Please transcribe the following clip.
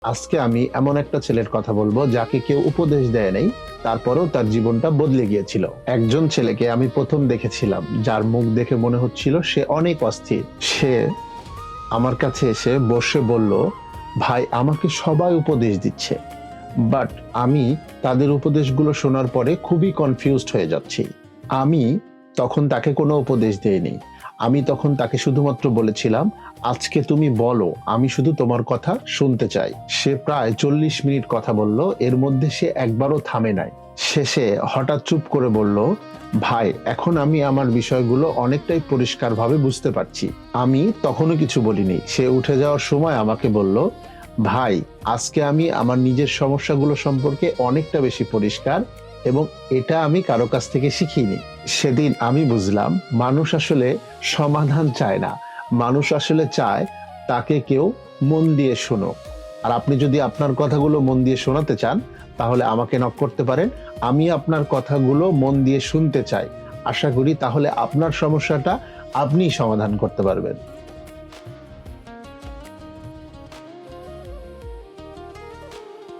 আজকে আমি এমন একটা ছেলের কথা বলবো যাকে কেউ উপদেশ দেয় নাই, তারপরেও তার জীবনটা বদলে গিয়েছিল। একজন ছেলেকে আমি প্রথম দেখেছিলাম যার মুখ দেখে মনে হচ্ছিল সে অনেক অস্থির। সে আমার কাছে এসে বসে বলল, ভাই আমাকে সবাই উপদেশ দিচ্ছে, বাট আমি তাদের উপদেশগুলো শোনার পরে খুবই কনফিউজড হয়ে যাচ্ছি। আমি তখন তাকে কোনো উপদেশ দেইনি। আমি তখন তাকে শুধুমাত্র বলেছিলাম, আজকে তুমি বলো, আমি শুধু তোমার কথা শুনতে চাই। সে প্রায় 40 মিনিট কথা বলল, এর মধ্যে সে একবারও থামে নাই। শেষে হঠাৎ চুপ করে বলল, ভাই এখন আমি আমার বিষয়গুলো অনেকটাই পরিষ্কারভাবে বুঝতে পারছি। আমি তখনও কিছু বলিনি। সে উঠে যাওয়ার সময় আমাকে বলল, ভাই আজকে আমি আমার নিজের সমস্যাগুলো সম্পর্কে অনেকটা বেশি পরিষ্কার, এবং এটা আমি কারো কাছ থেকে শিখিনি। সেদিন আমি বুঝলাম মানুষ আসলে সমাধান চায় না, মানুষ আসলে চায় তাকে কেউ মন দিয়ে শোনো। আর আপনি যদি আপনার কথাগুলো মন দিয়ে শোনাতে চান, তাহলে আমাকে নক করতে পারেন। আমি আপনার কথাগুলো মন দিয়ে শুনতে চাই। আশা করি তাহলে আপনার সমস্যাটা আপনিই সমাধান করতে পারবেন।